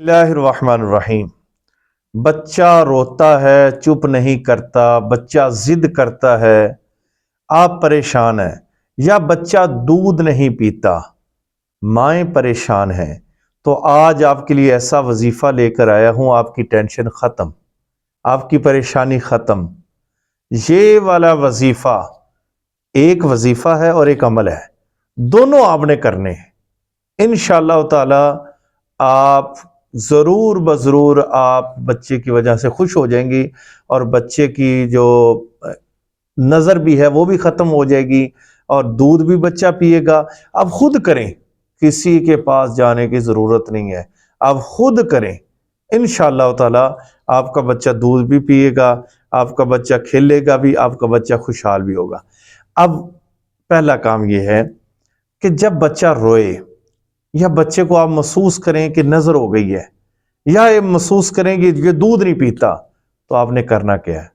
اللہ الرحمن الرحیم۔ بچہ روتا ہے، چپ نہیں کرتا، بچہ ضد کرتا ہے، آپ پریشان ہیں، یا بچہ دودھ نہیں پیتا، مائیں پریشان ہیں، تو آج آپ کے لیے ایسا وظیفہ لے کر آیا ہوں، آپ کی ٹینشن ختم، آپ کی پریشانی ختم۔ یہ والا وظیفہ ایک وظیفہ ہے اور ایک عمل ہے، دونوں آپ نے کرنے ہیں۔ انشاءاللہ تعالی آپ ضرور بضرور آپ بچے کی وجہ سے خوش ہو جائیں گی، اور بچے کی جو نظر بھی ہے وہ بھی ختم ہو جائے گی، اور دودھ بھی بچہ پیے گا۔ اب خود کریں، کسی کے پاس جانے کی ضرورت نہیں ہے، آپ خود کریں۔ انشاءاللہ تعالی آپ کا بچہ دودھ بھی پیے گا، آپ کا بچہ کھیلے گا بھی، آپ کا بچہ خوشحال بھی ہوگا۔ اب پہلا کام یہ ہے کہ جب بچہ روئے، یا بچے کو آپ محسوس کریں کہ نظر ہو گئی ہے، یا یہ محسوس کریں کہ یہ دودھ نہیں پیتا، تو آپ نے کرنا کیا ہے؟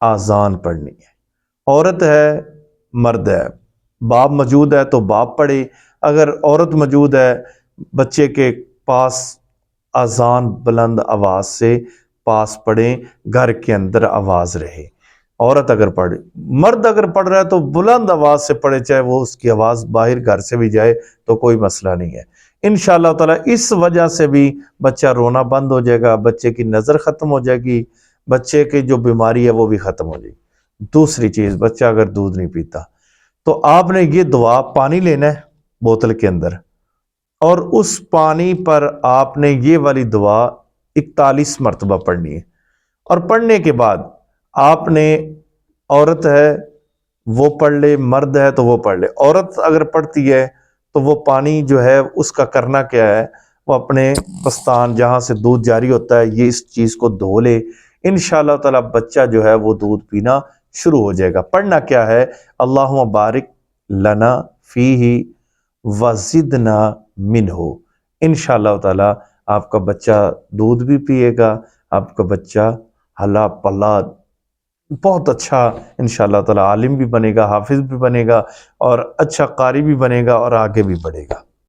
آذان پڑھنی ہے۔ عورت ہے، مرد ہے، باپ موجود ہے تو باپ پڑھے، اگر عورت موجود ہے بچے کے پاس آذان بلند آواز سے پاس پڑھیں، گھر کے اندر آواز رہے۔ عورت اگر پڑھے، مرد اگر پڑھ رہا ہے تو بلند آواز سے پڑھے، چاہے وہ اس کی آواز باہر گھر سے بھی جائے تو کوئی مسئلہ نہیں ہے۔ انشاءاللہ تعالی اس وجہ سے بھی بچہ رونا بند ہو جائے گا، بچے کی نظر ختم ہو جائے گی، بچے کی جو بیماری ہے وہ بھی ختم ہو جائے گی۔ دوسری چیز، بچہ اگر دودھ نہیں پیتا تو آپ نے یہ دعا، پانی لینا ہے بوتل کے اندر، اور اس پانی پر آپ نے یہ والی دعا 41 مرتبہ پڑھنی ہے، اور پڑھنے کے بعد آپ نے، عورت ہے وہ پڑھ لے، مرد ہے تو وہ پڑھ لے۔ عورت اگر پڑھتی ہے تو وہ پانی جو ہے اس کا کرنا کیا ہے، وہ اپنے پستان جہاں سے دودھ جاری ہوتا ہے، یہ اس چیز کو دھو لے۔ انشاءاللہ تعالی بچہ جو ہے وہ دودھ پینا شروع ہو جائے گا۔ پڑھنا کیا ہے؟ اللہم بارک لنا فیہ وزدنا منہ۔ انشاءاللہ تعالی آپ کا بچہ دودھ بھی پیے گا، آپ کا بچہ ہلا پلا بہت اچھا انشاءاللہ تعالی عالم بھی بنے گا، حافظ بھی بنے گا، اور اچھا قاری بھی بنے گا، اور آگے بھی بڑھے گا۔